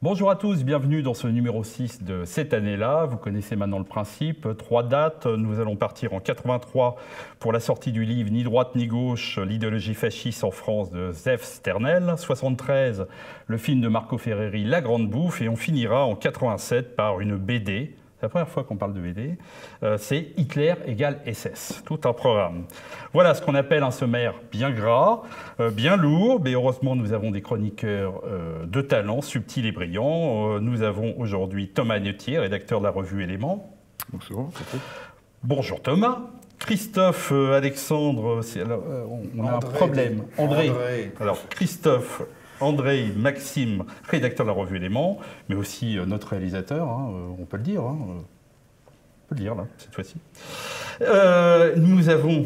Bonjour à tous, bienvenue dans ce numéro 6 de cette année-là. Vous connaissez maintenant le principe, 3 dates. Nous allons partir en 83 pour la sortie du livre Ni droite ni gauche, l'idéologie fasciste en France de Zef Sternel. 73, le film de Marco Ferreri, La Grande Bouffe. Et on finira en 87 par une BD. C'est la première fois qu'on parle de BD. C'est Hitler égale SS, tout un programme. Voilà ce qu'on appelle un sommaire bien gras, bien lourd, mais heureusement nous avons des chroniqueurs de talent, subtils et brillants. Nous avons aujourd'hui Thomas Agnetier, rédacteur de la revue Éléments. Bonjour. Bonjour Thomas. Christophe, Alexandre, on a un problème. André. Alors Christophe, André, Maxime, rédacteur de la revue Éléments, mais aussi notre réalisateur, on peut le dire, on peut le dire là, cette fois-ci. Nous avons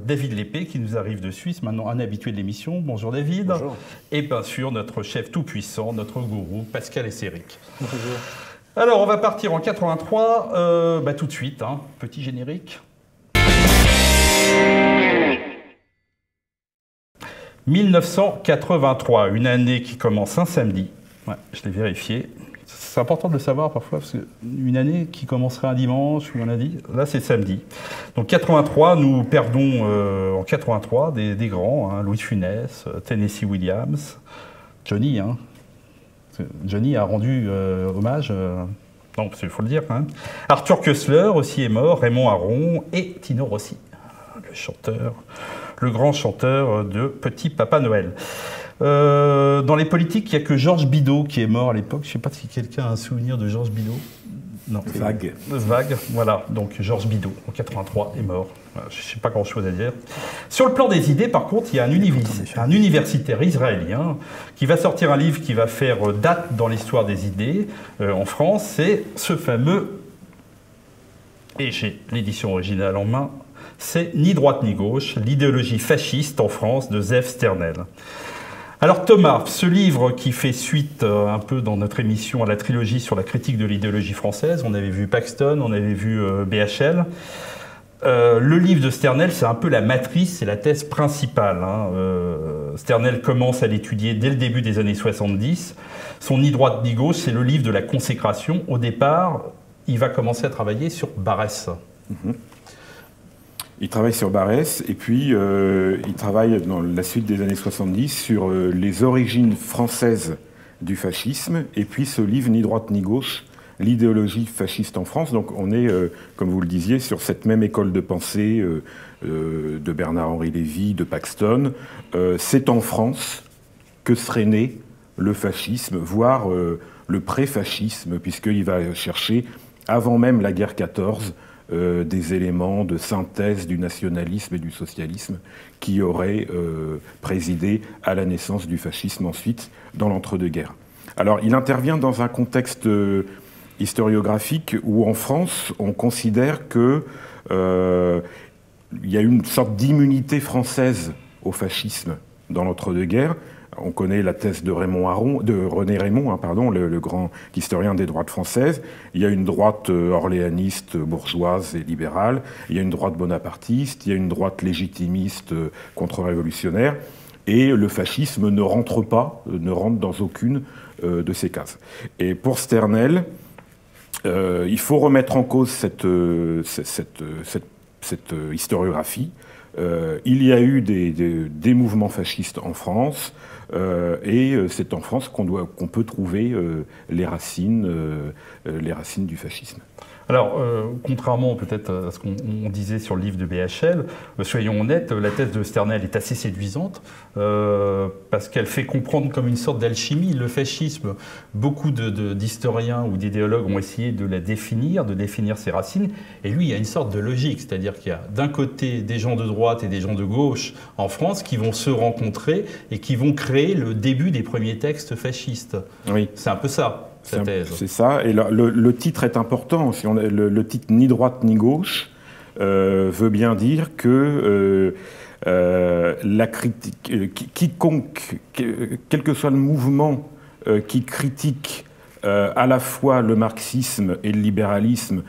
David Lépée qui nous arrive de Suisse, maintenant un habitué de l'émission. Bonjour David. Bonjour. Et bien sûr notre chef tout-puissant, notre gourou, Pascal Esséric. Bonjour. Alors on va partir en 83, tout de suite, petit générique. 1983, une année qui commence un samedi. Ouais, je l'ai vérifié. C'est important de le savoir parfois, parce qu'une année qui commencerait un dimanche ou un lundi, là c'est samedi. Donc 83, nous perdons en 83 des grands, Louis de Funès, Tennessee Williams, Johnny. Johnny a rendu hommage, non, il faut le dire quand même. Arthur Koestler aussi est mort, Raymond Aron et Tino Rossi, le chanteur. Le grand chanteur de Petit Papa Noël. Dans les politiques, il n'y a que Georges Bidault qui est mort à l'époque. Je ne sais pas si quelqu'un a un souvenir de Georges Bidault. Non. Vague. Vague, voilà. Donc Georges Bidault, en 83, est mort. Je ne sais pas grand-chose à dire. Sur le plan des idées, par contre, il y a un universitaire israélien qui va sortir un livre qui va faire date dans l'histoire des idées en France. C'est ce fameux, et j'ai l'édition originale en main, c'est Ni droite ni gauche, l'idéologie fasciste en France de Zef Sternel. Alors Thomas, ce livre qui fait suite un peu dans notre émission à la trilogie sur la critique de l'idéologie française, on avait vu Paxton, on avait vu BHL. Le livre de Sternel, c'est un peu la matrice, c'est la thèse principale. Sternel commence à l'étudier dès le début des années 70. Son Ni droite ni gauche, c'est le livre de la consécration. Au départ, il va commencer à travailler sur Barès. Il travaille sur Barès et puis il travaille dans la suite des années 70 sur les origines françaises du fascisme et puis ce livre Ni droite ni gauche, l'idéologie fasciste en France. Donc on est, comme vous le disiez, sur cette même école de pensée de Bernard-Henri Lévy, de Paxton. C'est en France que serait né le fascisme, voire le pré-fascisme, puisqu'il va chercher, avant même la guerre 14, des éléments de synthèse du nationalisme et du socialisme qui auraient présidé à la naissance du fascisme ensuite dans l'entre-deux-guerres. Alors il intervient dans un contexte historiographique où en France on considère que il y a une sorte d'immunité française au fascisme dans l'entre-deux-guerres. On connaît la thèse de René Raymond, le grand historien des droites françaises. Il y a une droite orléaniste, bourgeoise et libérale. Il y a une droite bonapartiste. Il y a une droite légitimiste, contre-révolutionnaire. Et le fascisme ne rentre dans aucune de ces cases. Et pour Sternel, il faut remettre en cause cette historiographie. Il y a eu des mouvements fascistes en France. Et c'est en France qu'on peut trouver les racines du fascisme. Alors, contrairement peut-être à ce qu'on disait sur le livre de BHL, soyons honnêtes, la thèse de Sternel est assez séduisante parce qu'elle fait comprendre comme une sorte d'alchimie le fascisme. Beaucoup d'historiens ou d'idéologues ont essayé de la définir, de définir ses racines, et lui, il y a une sorte de logique, c'est-à-dire qu'il y a d'un côté des gens de droite et des gens de gauche en France qui vont se rencontrer et qui vont créer le début des premiers textes fascistes. Oui. C'est un peu ça. C'est ça, et le titre est important. Le titre Ni droite ni gauche veut bien dire que la critique, quiconque, quel que soit le mouvement qui critique à la fois le marxisme et le libéralisme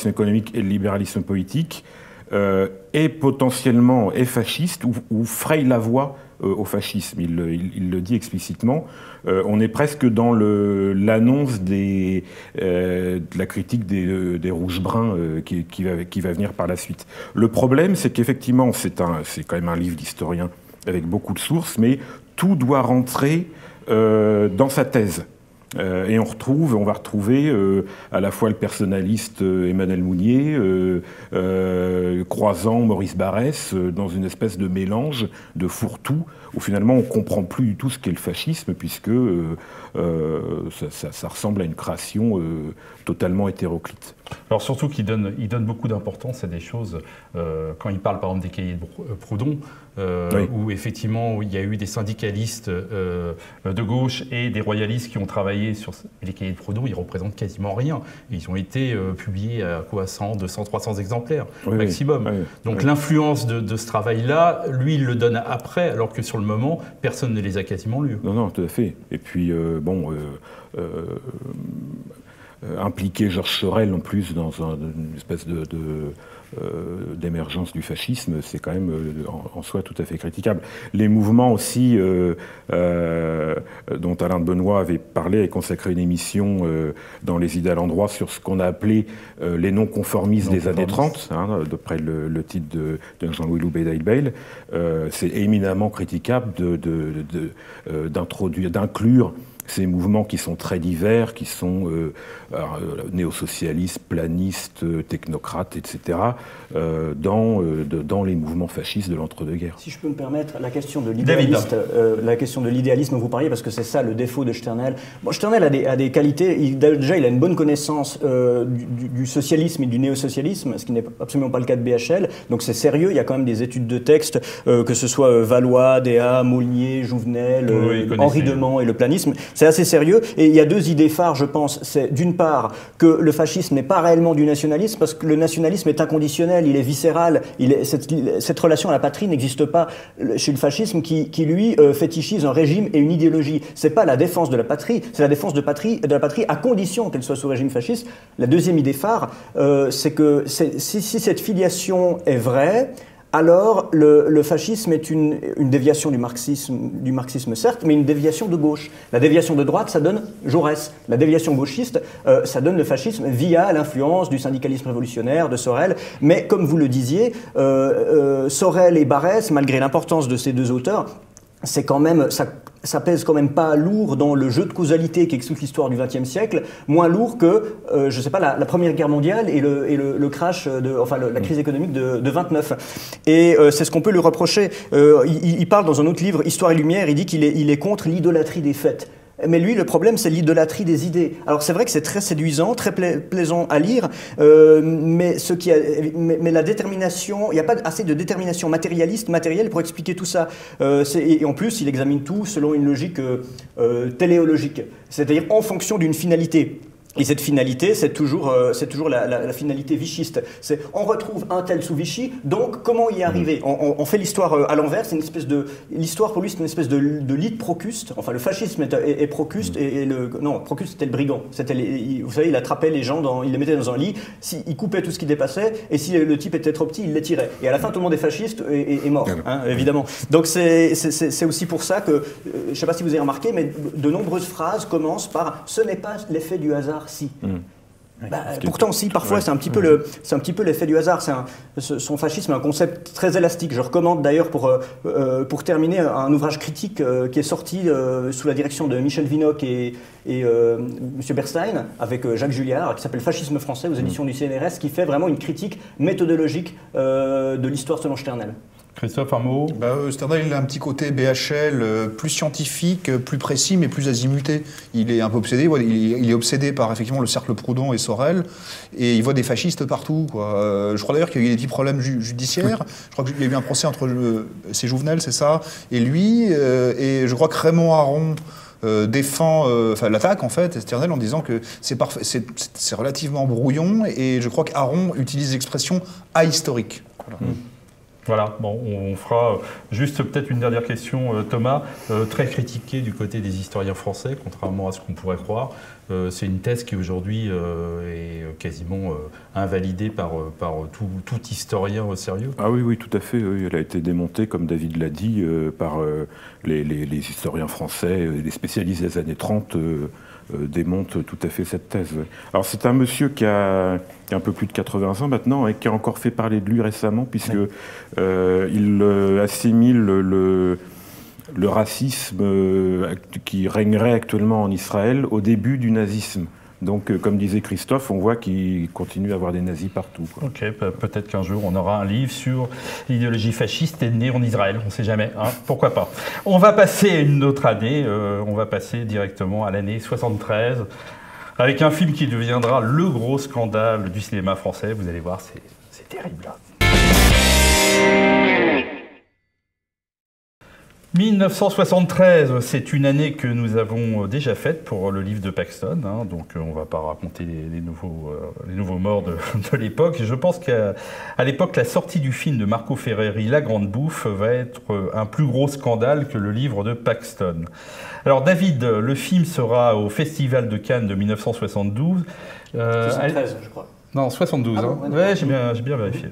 économique et le libéralisme politique, est potentiellement fasciste ou fraye la voie au fascisme. Il le dit explicitement. On est presque dans l'annonce de la critique des rouges-bruns qui va venir par la suite. Le problème, c'est qu'effectivement, c'est quand même un livre d'historien avec beaucoup de sources, mais tout doit rentrer dans sa thèse. Et on va retrouver à la fois le personnaliste Emmanuel Mounier, croisant Maurice Barrès, dans une espèce de mélange de fourre-tout, où finalement on ne comprend plus du tout ce qu'est le fascisme, puisque ça ressemble à une création totalement hétéroclite. Alors surtout qu'il donne beaucoup d'importance à des choses, quand il parle par exemple des cahiers de Proudhon, oui. Où effectivement il y a eu des syndicalistes de gauche et des royalistes qui ont travaillé sur les cahiers de Proudhon, ils représentent quasiment rien. Ils ont été publiés à quoi, 100, 200, 300 exemplaires maximum. Oui. Donc l'influence de ce travail-là, lui il le donne après, alors que sur le moment, personne ne les a quasiment lus. Non, tout à fait. Et puis impliquer Georges Sorel en plus dans une espèce d'émergence du fascisme, c'est quand même en soi tout à fait critiquable. Les mouvements aussi dont Alain de Benoît avait parlé et consacré une émission dans Les Idées à l'endroit sur ce qu'on a appelé les non-conformistes des années 30, d'après le titre de Jean-Louis Loubet-Deilbeil, c'est éminemment critiquable d'inclure ces mouvements qui sont très divers, qui sont néo-socialistes, planistes, technocrates, etc., dans les mouvements fascistes de l'entre-deux-guerres. Si je peux me permettre, la question de l'idéalisme dont vous parliez, parce que c'est ça le défaut de Sternel. Bon, Sternel a des qualités. Déjà, il a une bonne connaissance du socialisme et du néo-socialisme, ce qui n'est absolument pas le cas de BHL. Donc c'est sérieux. Il y a quand même des études de texte, que ce soit Valois, Déat, Molnier, Jouvenel, Henri Demand et le planisme. C'est assez sérieux. Et il y a deux idées phares, je pense. C'est d'une part que le fascisme n'est pas réellement du nationalisme, parce que le nationalisme est inconditionnel, il est viscéral. Cette relation à la patrie n'existe pas chez le fascisme qui lui, fétichise un régime et une idéologie. C'est pas la défense de la patrie, c'est la défense de la patrie à condition qu'elle soit sous régime fasciste. La deuxième idée phare, c'est que si cette filiation est vraie, alors le fascisme est une déviation du marxisme certes, mais une déviation de gauche. La déviation de droite, ça donne Jaurès. La déviation gauchiste, ça donne le fascisme via l'influence du syndicalisme révolutionnaire, de Sorel. Mais comme vous le disiez, Sorel et Barrès, malgré l'importance de ces deux auteurs, c'est quand même, ça pèse quand même pas lourd dans le jeu de causalité qui explique l'histoire du XXe siècle, moins lourd que, je sais pas, la Première Guerre mondiale et le crash, la crise économique de 29. Et c'est ce qu'on peut lui reprocher. Il parle dans un autre livre, Histoire et Lumière, il dit qu'il est contre l'idolâtrie des faits. Mais lui, le problème, c'est l'idolâtrie des idées. Alors c'est vrai que c'est très séduisant, très plaisant à lire, mais la détermination, il n'y a pas assez de détermination matérielle pour expliquer tout ça. Et en plus, il examine tout selon une logique téléologique, c'est-à-dire en fonction d'une finalité. Et cette finalité, c'est toujours la finalité vichiste. C'est on retrouve un tel sous Vichy, donc comment y arriver ? On fait l'histoire à l'envers. C'est une espèce de l'histoire pour lui, c'est une espèce de lit de Procuste. Enfin, le fascisme est Procuste Procuste c'était le brigand. Vous savez, il attrapait les gens, il les mettait dans un lit. Il coupait tout ce qui dépassait, et si le type était trop petit, il les tirait. Et à la fin, tout le monde est fasciste et mort, évidemment. Donc c'est aussi pour ça que je ne sais pas si vous avez remarqué, mais de nombreuses phrases commencent par ce n'est pas l'effet du hasard. Si. Pourtant, si, parfois, c'est un petit peu l'effet du hasard. Son fascisme est un concept très élastique. Je recommande d'ailleurs pour terminer un ouvrage critique qui est sorti sous la direction de Michel Vinocq et M. Berstein, avec Jacques Julliard, qui s'appelle Fascisme français aux éditions du CNRS, qui fait vraiment une critique méthodologique de l'histoire selon Sternel. Christophe, un mot ? Sternel, il a un petit côté BHL, plus scientifique, plus précis, mais plus azimuté. Il est un peu obsédé. Il est obsédé par effectivement le cercle Proudhon et Sorel, et il voit des fascistes partout, quoi. Je crois d'ailleurs qu'il y a eu des petits problèmes judiciaires. Je crois qu'il y a eu un procès entre c'est Jouvenel, c'est ça, et lui, et je crois que Raymond Aron défend l'attaque en fait, Sternel, en disant que c'est relativement brouillon, et je crois qu'Aron utilise l'expression ahistorique. Voilà. Voilà, bon, on fera juste peut-être une dernière question, Thomas. Très critiqué du côté des historiens français, contrairement à ce qu'on pourrait croire. C'est une thèse qui aujourd'hui est quasiment invalidée par tout historien au sérieux. Ah oui, oui, tout à fait. Oui. Elle a été démontée, comme David l'a dit, par les historiens français, les spécialistes des années 30. Démonte tout à fait cette thèse. Ouais. Alors c'est un monsieur qui a un peu plus de 80 ans maintenant et qui a encore fait parler de lui récemment puisque il assimile le racisme qui régnerait actuellement en Israël au début du nazisme. Donc, comme disait Christophe, on voit qu'il continue à avoir des nazis partout. Quoi. Ok, peut-être qu'un jour on aura un livre sur l'idéologie fasciste née en Israël, on ne sait jamais, hein, pourquoi pas. On va passer à une autre année, on va passer directement à l'année 73, avec un film qui deviendra le gros scandale du cinéma français. Vous allez voir, c'est terrible. 1973, c'est une année que nous avons déjà faite pour le livre de Paxton, hein, donc on ne va pas raconter les nouveaux morts de l'époque. Je pense qu'à l'époque, la sortie du film de Marco Ferreri, La Grande Bouffe, va être un plus gros scandale que le livre de Paxton. Alors David, le film sera au Festival de Cannes de 1972. 73, je crois. Non, 72, ah bon, hein. Ouais, j'ai bien vérifié.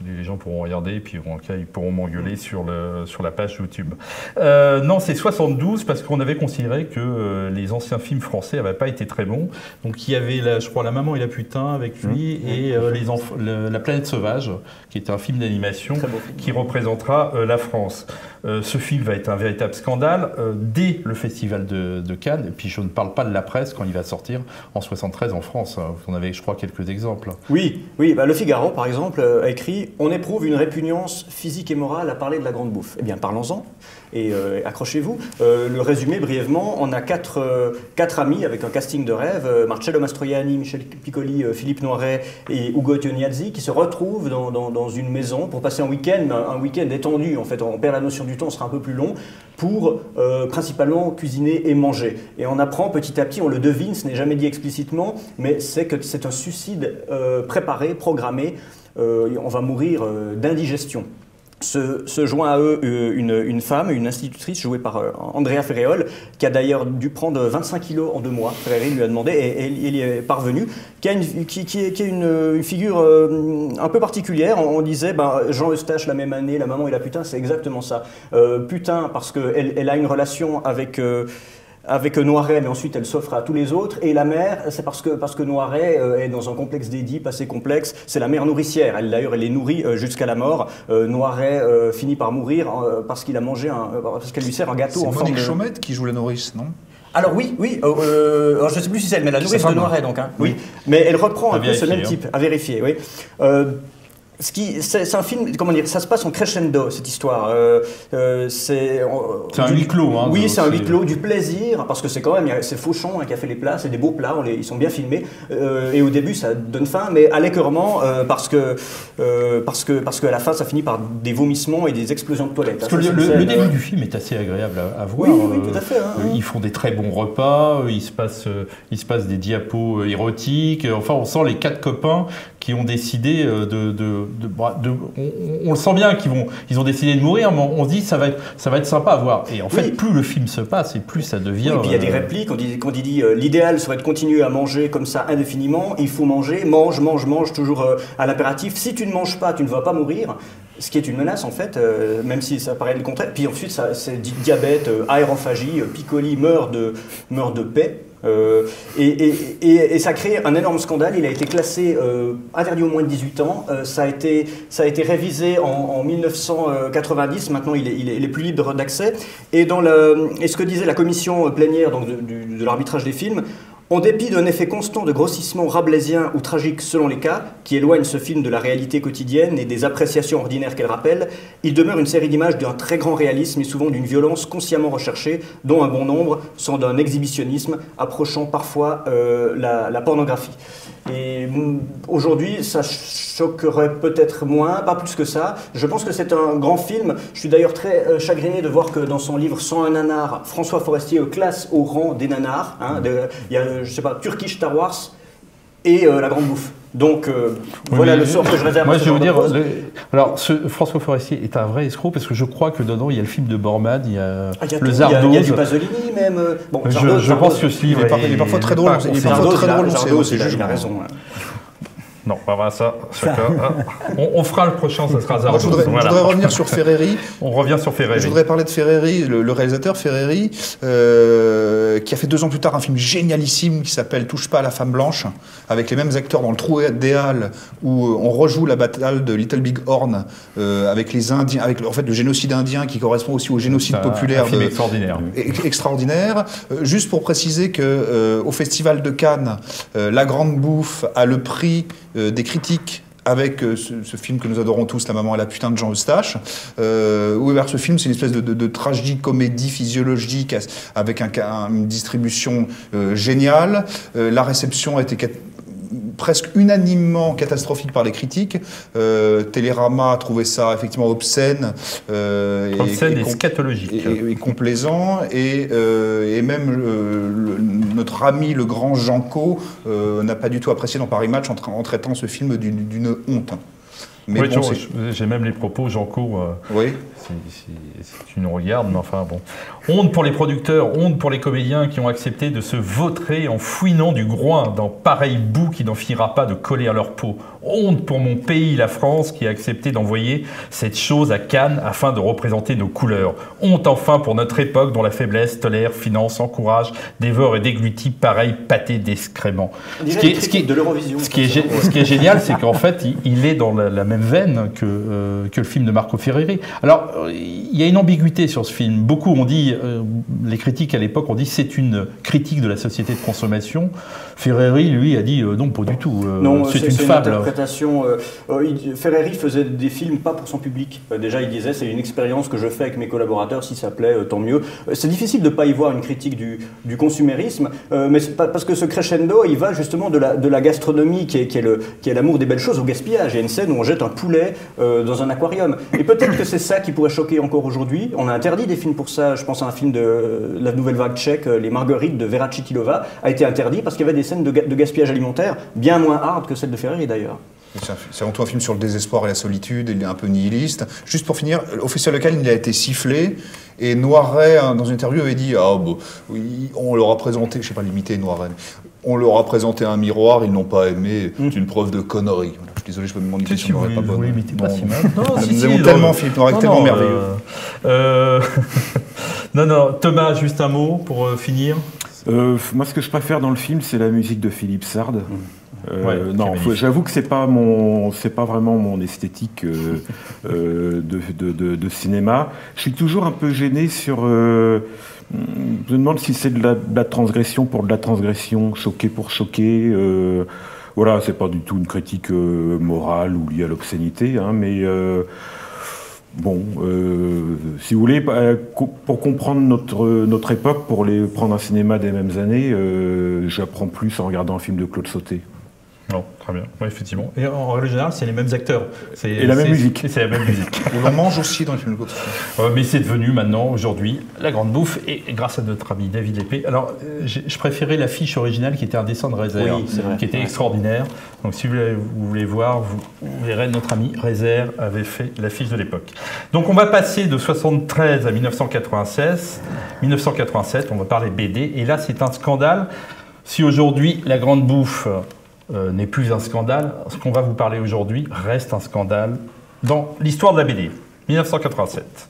Les gens pourront regarder et puis ils pourront m'engueuler sur la page YouTube. Non, c'est 72 parce qu'on avait considéré que les anciens films français n'avaient pas été très bons. Donc il y avait, je crois, La Maman et la Putain avec lui et La Planète Sauvage, qui est un film d'animation qui représentera la France. Ce film va être un véritable scandale dès le Festival de Cannes. Et puis je ne parle pas de la presse quand il va sortir en 73 en France. Vous en avez, je crois, quelques exemples. Oui, bah, Le Figaro, par exemple, a écrit « On éprouve une répugnance physique et morale à parler de la Grande Bouffe ». Eh bien, parlons-en. Et accrochez-vous. Le résumé, brièvement, on a quatre amis avec un casting de rêve, Marcello Mastroianni, Michel Piccoli, Philippe Noiret et Ugo Tognazzi, qui se retrouvent dans une maison pour passer un week-end étendu. En fait, on perd la notion du temps, on sera un peu plus long, pour principalement cuisiner et manger. Et on apprend petit à petit, on le devine, ce n'est jamais dit explicitement, mais c'est que c'est un suicide préparé, programmé. On va mourir d'indigestion. Se joint à eux une femme, une institutrice jouée par Andrea Ferréol, qui a d'ailleurs dû prendre 25 kilos en 2 mois. Ferreri lui a demandé et il y est parvenu, qui est une figure un peu particulière. On disait, Jean Eustache la même année, La Maman et la Putain, c'est exactement ça. Putain parce qu'elle a une relation avec Noiret, mais ensuite elle s'offre à tous les autres. Et la mère, c'est parce que Noiret est dans un complexe d'Édipe assez complexe. C'est la mère nourricière. D'ailleurs, elle est nourrie jusqu'à la mort. Noiret finit par mourir parce qu'il a mangé parce qu'elle lui sert un gâteau en forme de... C'est Monique Chaumette qui joue la nourrice, non? Alors oui. Alors je ne sais plus si c'est elle, mais la nourrice de Noiret, donc. Hein. Oui. Mais elle reprend un peu ce même type. À vérifier, oui. C'est un film, comment dire, ça se passe en crescendo, cette histoire. C'est un huis clos. Hein, oui, c'est un huis clos, du plaisir, parce que c'est quand même, c'est Fauchon qui a fait les plats, c'est des beaux plats, ils sont bien filmés. Et au début, ça donne faim, mais allègrement, parce que à la fin, ça finit par des vomissements et des explosions de toilettes. Parce que le début du film est assez agréable à voir. Oui, tout à fait. Ils font des très bons repas, il se passe des diapos érotiques. Enfin, on sent les 4 copains qui ont décidé on le sent bien qu'ils ont décidé de mourir, mais on se dit ça va être sympa à voir. Et en fait, plus le film se passe et plus ça devient... Oui, et puis il y a des répliques, quand il dit l'idéal serait de continuer à manger comme ça indéfiniment, il faut manger, mange, toujours à l'impératif. Si tu ne manges pas, tu ne vas pas mourir. Ce qui est une menace en fait, même si ça paraît le contraire. Puis ensuite, c'est diabète, aérophagie, Piccoli meurt de paix. Et ça crée un énorme scandale. Il a été classé interdit aux moins de 18 ans. Ça a été révisé en 1990. Maintenant, il est plus libre d'accès. Et ce que disait la commission plénière donc, de l'arbitrage des films, en dépit d'un effet constant de grossissement rabelaisien ou tragique selon les cas, qui éloigne ce film de la réalité quotidienne et des appréciations ordinaires qu'elle rappelle, il demeure une série d'images d'un très grand réalisme et souvent d'une violence consciemment recherchée, dont un bon nombre sont d'un exhibitionnisme approchant parfois la pornographie. Et aujourd'hui, ça choquerait peut-être moins, pas plus que ça. Je pense que c'est un grand film. Je suis d'ailleurs très chagriné de voir que dans son livre 101 nanars, François Forestier classe au rang des nanars. Il y a, je sais pas, Turkish Star Wars et La Grande Bouffe. Donc voilà le sort que je réserve. Moi, je vais vous dire, alors François Forestier est un vrai escroc parce que je crois que dedans il y a le film de Borman, il y a le Zardoz. Il y a du Pasolini même. Bon, je pense que ce livre il est parfois très drôle. Il est parfois très drôle. Il a raison. Non, pas vrai, ça. On fera le prochain, ça sera Zardoz. Je voudrais revenir sur Ferreri. On revient sur Ferreri. Je voudrais parler de Ferreri, le réalisateur Ferreri, qui a fait 2 ans plus tard un film génialissime qui s'appelle Touche pas à la femme blanche, avec les mêmes acteurs dans le trou des Halles, où on rejoue la bataille de Little Big Horn, avec les Indiens, avec en fait le génocide indien qui correspond aussi au génocide populaire. Un film extraordinaire. Extraordinaire. Juste pour préciser que au Festival de Cannes, La Grande Bouffe a le prix des critiques avec ce film que nous adorons tous, La maman et la putain de Jean Eustache. Ce film, c'est une espèce de tragédie-comédie physiologique avec une distribution géniale. La réception a été presque unanimement catastrophique par les critiques. Télérama a trouvé ça effectivement obscène. Obscène et scatologique. Et complaisant. Et même notre ami le grand Janco n'a pas du tout apprécié dans Paris Match en traitant ce film d'une honte. Mais oui, bon, j'ai même les propos, Janco. Oui. Si tu nous regardes, mais enfin bon. Honte pour les producteurs, honte pour les comédiens qui ont accepté de se vautrer en fouinant du groin dans pareil boue qui n'en finira pas de coller à leur peau. Honte pour mon pays, la France, qui a accepté d'envoyer cette chose à Cannes afin de représenter nos couleurs. Honte enfin pour notre époque dont la faiblesse tolère, finance, encourage, dévore et déglutit pareil pâté d'excréments. Ce qui est génial, c'est qu'en fait, il est dans la même veine que le film de Marco Ferreri. Alors, il y a une ambiguïté sur ce film. Beaucoup ont dit, les critiques à l'époque ont dit c'est une critique de la société de consommation. Ferreri, lui, a dit non, pas du tout. C'est une fable. Ferreri faisait des films pas pour son public. Déjà, il disait c'est une expérience que je fais avec mes collaborateurs. Si ça plaît, tant mieux. C'est difficile de ne pas y voir une critique du consumérisme, mais c'est pas, parce que ce crescendo, il va justement de la gastronomie qui est l'amour des belles choses au gaspillage. Il y a une scène où on jette un poulet dans un aquarium. Et peut-être que c'est ça qui pourrait choquer encore aujourd'hui. On a interdit des films pour ça. Je pense à un film de la nouvelle vague tchèque, Les Marguerites de Vera Chytilova, a été interdit parce qu'il y avait des scènes de gaspillage alimentaire bien moins hard que celles de Ferreri d'ailleurs. C'est avant tout un film sur le désespoir et la solitude, il est un peu nihiliste. Juste pour finir, au Festival de Cannes, il a été sifflé, et Noiret, dans une interview, avait dit « Ah, bon, oui, on leur a présenté, je ne sais pas l'imiter, Noiret, on leur a présenté un miroir, ils n'ont pas aimé, c'est une preuve de connerie. » Je suis désolé, je peux me demander si on n'aurait pas bonne. Vous l'imitez pas si mal. Nous avons tellement Philippe Noiret, tellement merveilleux. Non, Thomas, juste un mot pour finir. Moi, ce que je préfère dans le film, c'est la musique de Philippe Sard. Non, j'avoue que c'est pas vraiment mon esthétique de cinéma. Je suis toujours un peu gêné sur. Je me demande si c'est de la transgression pour de la transgression, choqué pour choquer. Voilà, c'est pas du tout une critique morale ou liée à l'obscénité, hein, mais. Bon, si vous voulez, pour comprendre notre époque, pour prendre un cinéma des mêmes années, j'apprends plus en regardant un film de Claude Sauté. Non, très bien, oui, effectivement. Et en règle générale, c'est les mêmes acteurs. Et la même musique. C'est la même musique. On en mange aussi dans les films de Claude Sauté. Mais c'est devenu maintenant, aujourd'hui, La Grande Bouffe, et grâce à notre ami David Lépée. Alors, je préférais l'affiche originale qui était un dessin de Rézère, qui était extraordinaire. Donc, si vous voulez voir, vous verrez, notre ami Rézère avait fait l'affiche de l'époque. Donc, on va passer de 73 à 1996. 1987, on va parler BD. Et là, c'est un scandale. Si aujourd'hui, La Grande Bouffe n'est plus un scandale, ce qu'on va vous parler aujourd'hui reste un scandale dans l'histoire de la BD. 1987.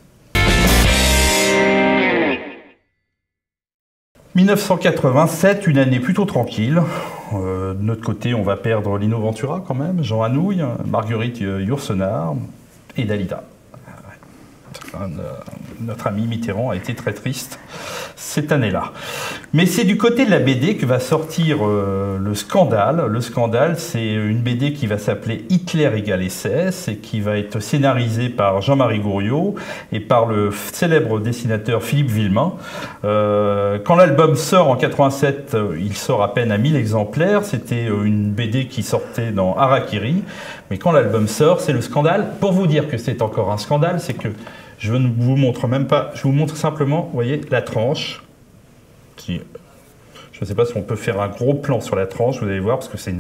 1987, une année plutôt tranquille. De notre côté, on va perdre Lino Ventura quand même, Jean Anouilh, Marguerite Yourcenar et Dalida. Notre ami Mitterrand a été très triste cette année-là. Mais c'est du côté de la BD que va sortir le scandale. Le scandale, c'est une BD qui va s'appeler Hitler égale SS et qui va être scénarisée par Jean-Marie Gouriot et par le célèbre dessinateur Philippe Villemain. Quand l'album sort en 87, il sort à peine à 1000 exemplaires. C'était une BD qui sortait dans Harakiri. Mais quand l'album sort, c'est le scandale. Pour vous dire que c'est encore un scandale, c'est que je ne vous montre même pas, je vous montre simplement, vous voyez, la tranche. Je Je ne sais pas si on peut faire un gros plan sur la tranche, vous allez voir, parce que c'est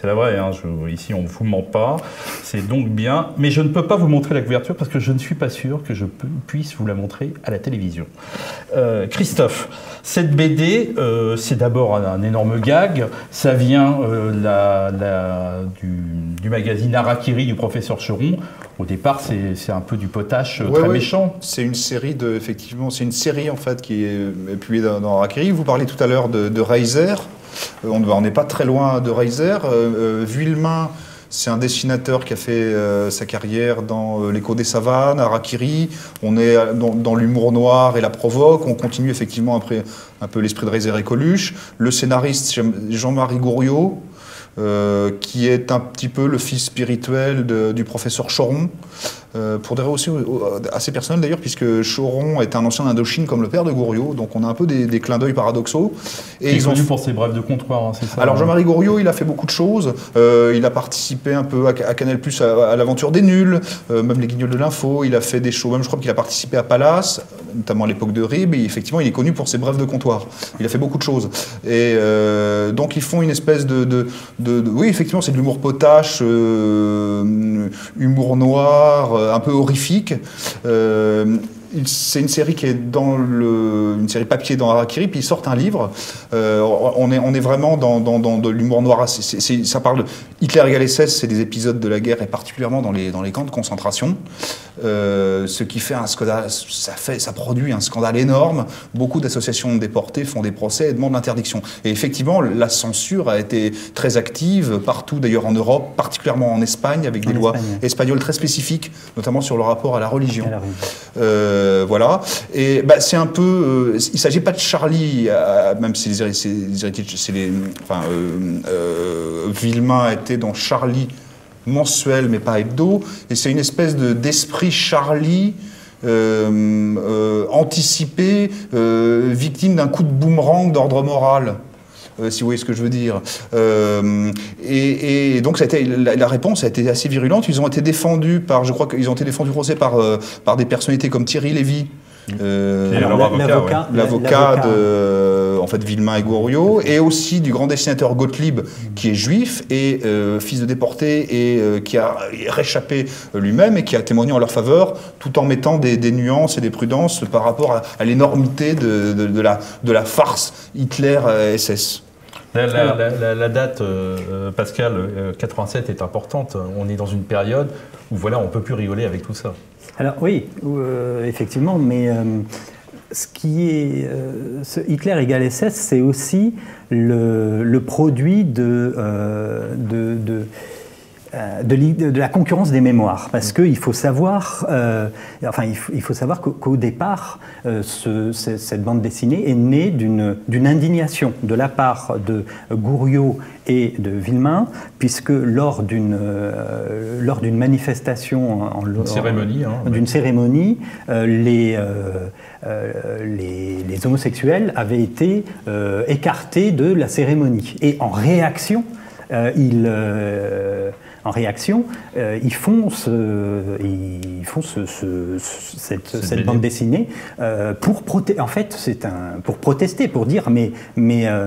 la vraie, hein, ici on ne vous ment pas, c'est donc bien, mais je ne peux pas vous montrer la couverture parce que je ne suis pas sûr que je puisse vous la montrer à la télévision. Christophe, cette BD, c'est d'abord un énorme gag, ça vient du magazine Harakiri du professeur Choron. Au départ, c'est un peu du potache très méchant. C'est une série c'est une série en fait qui est publiée dans Harakiri. Vous parlez tout à l'heure de Reiser. On n'est pas très loin de Reiser. Vuillemin, c'est un dessinateur qui a fait sa carrière dans L'écho des savanes, Harakiri. On est dans l'humour noir et la provoque. On continue effectivement après un peu l'esprit de Reiser et Coluche. Le scénariste, Jean-Marie Gouriot, qui est un petit peu le fils spirituel du professeur Choron, pour des raisons aussi assez personnelles d'ailleurs, puisque Choron est un ancien d'Indochine comme le père de Gouriot, donc on a un peu des clins d'œil paradoxaux. Et ils ont connu pour ses brèves de comptoir, hein, c'est ça? Alors Jean-Marie Gouriot, il a fait beaucoup de choses, il a participé un peu à Canal+, à l'aventure des nuls, même les Guignols de l'info, il a fait des shows, même je crois qu'il a participé à Palace, notamment à l'époque de Rib, et effectivement il est connu pour ses brèves de comptoir. Il a fait beaucoup de choses. Et donc ils font une espèce oui, effectivement, c'est de l'humour potache, humour noir, un peu horrifique. C'est une série qui est une série papier dans Harakiri, puis ils sortent un livre. On est vraiment dans de l'humour noir. Ça parle de Hitler égale SS, c'est des épisodes de la guerre, et particulièrement dans les camps de concentration. Ce qui fait un scandale, ça produit un scandale énorme. Beaucoup d'associations de déportés font des procès et demandent l'interdiction. Et effectivement, la censure a été très active partout, d'ailleurs en Europe, particulièrement en Espagne, avec des lois espagnoles très spécifiques, notamment sur le rapport à la religion. Voilà. Et c'est un peu. Il ne s'agit pas de Charlie, même si Vuillemin était dans Charlie mensuel, mais pas hebdo. Et c'est une espèce d'esprit Charlie anticipé, victime d'un coup de boomerang d'ordre moral. Si vous voyez ce que je veux dire. Et donc la réponse a été assez virulente. Ils ont été défendus je crois qu'ils ont été défendus au procès par des personnalités comme Thierry Lévy, l'avocat de en fait Vuillemin et Gouriot, et aussi du grand dessinateur Gottlieb, qui est juif et fils de déporté, et qui a réchappé lui-même et qui a témoigné en leur faveur, tout en mettant des nuances et des prudences par rapport à l'énormité de la farce Hitler-SS. La date, Pascal, 87 est importante. On est dans une période où voilà, on ne peut plus rigoler avec tout ça. Alors oui, effectivement, mais ce qui est ce Hitler égale SS, c'est aussi le produit de la concurrence des mémoires, parce qu'il faut savoir, il faut savoir qu'au départ, cette bande dessinée est née d'une indignation de la part de Gouriot et de Vuillemin, puisque lors d'une manifestation, d'une cérémonie, les homosexuels avaient été écartés de la cérémonie, et en réaction, ils font cette bande dessinée pour protester, pour dire mais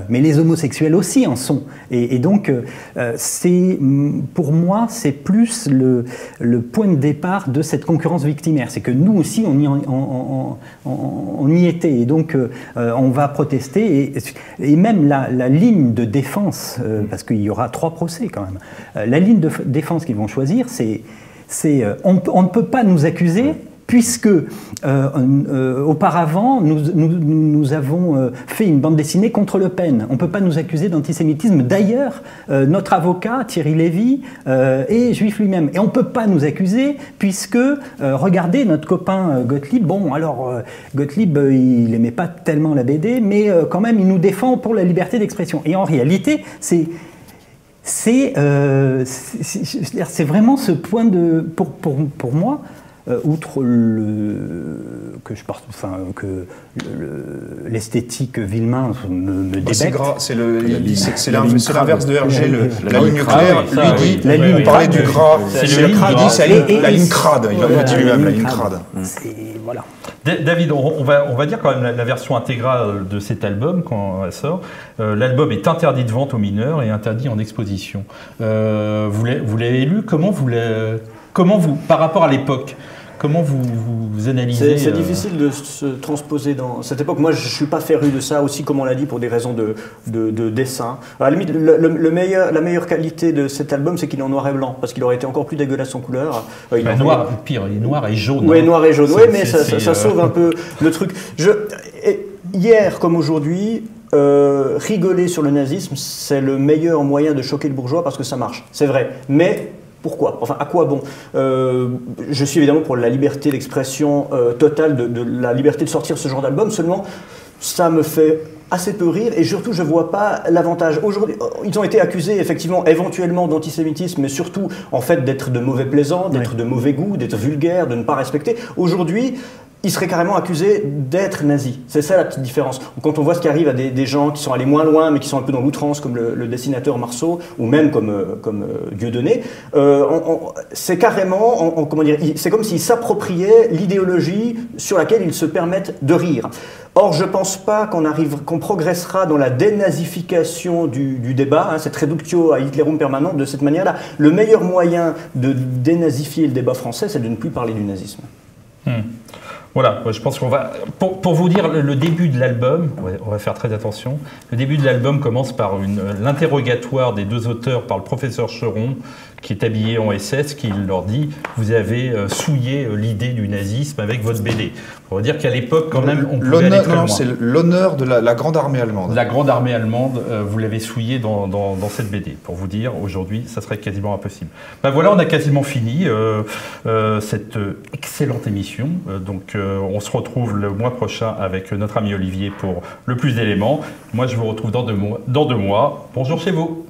les homosexuels aussi en sont. Et donc pour moi c'est plus le point de départ de cette concurrence victimaire, c'est que nous aussi on y était, et donc on va protester, et même la ligne de défense, parce qu'il y aura 3 procès quand même, la ligne de défense qu'ils vont choisir, on ne peut pas nous accuser, puisque auparavant nous avons fait une bande dessinée contre Le Pen. On ne peut pas nous accuser d'antisémitisme. D'ailleurs, notre avocat Thierry Lévy est juif lui-même, et on ne peut pas nous accuser, puisque regardez notre copain Gottlieb. Bon, alors Gottlieb, il n'aimait pas tellement la BD, mais quand même il nous défend pour la liberté d'expression. Et en réalité, c'est vraiment ce point pour moi, outre l'esthétique Villemin me débecte. C'est gras, c'est l'inverse de Hergé, la ligne claire. Lui dit, on parlait du gras, il dit c'est la ligne crade, il le dit lui-même, la ligne crade. Voilà. David, on va dire quand même la version intégrale de cet album quand elle sort. L'album est interdit de vente aux mineurs et interdit en exposition. Vous l'avez lu, comment vous, par rapport à l'époque, comment vous analysez C'est difficile de se transposer dans cette époque. Moi, je ne suis pas féru de ça aussi, comme on l'a dit, pour des raisons de dessin. À la limite, la meilleure qualité de cet album, c'est qu'il est en noir et blanc, parce qu'il aurait été encore plus dégueulasse en couleur. Noir, pire, il est noir et jaune. Oui, noir et jaune. Oui, mais ça sauve un peu le truc. Hier, comme aujourd'hui, rigoler sur le nazisme, c'est le meilleur moyen de choquer le bourgeois, parce que ça marche. C'est vrai. Mais pourquoi? Enfin, à quoi bon? Je suis évidemment pour la liberté d'expression totale, de la liberté de sortir ce genre d'album, seulement ça me fait assez peu rire et surtout je ne vois pas l'avantage. Aujourd'hui, ils ont été accusés effectivement éventuellement d'antisémitisme, mais surtout en fait d'être de mauvais plaisants, d'être de mauvais goût, d'être vulgaires, de ne pas respecter. Aujourd'hui, ils seraient carrément accusés d'être nazis. C'est ça la petite différence. Quand on voit ce qui arrive à des gens qui sont allés moins loin, mais qui sont un peu dans l'outrance, comme le dessinateur Marceau, ou même comme Dieudonné, c'est carrément, comment dire, c'est comme s'ils s'appropriaient l'idéologie sur laquelle ils se permettent de rire. Or, je ne pense pas qu'on progressera dans la dénazification du débat, hein, cette réductio à Hitlerum permanente de cette manière-là. Le meilleur moyen de dénazifier le débat français, c'est de ne plus parler du nazisme. Voilà, je pense qu'on va... Pour vous dire, le début de l'album, on va faire très attention, le début de l'album commence par l'interrogatoire des deux auteurs par le professeur Cheron, qui est habillé en SS, qui leur dit « Vous avez souillé l'idée du nazisme avec votre BD ». On va dire qu'à l'époque, quand même, on pouvait aller très loin. C'est l'honneur de la Grande Armée allemande. La Grande Armée allemande, vous l'avez souillé dans cette BD. Pour vous dire, aujourd'hui, ça serait quasiment impossible. Ben voilà, on a quasiment fini cette excellente émission. Donc, on se retrouve le mois prochain avec notre ami Olivier pour le plus d'éléments. Moi, je vous retrouve dans 2 mois. Bonjour chez vous.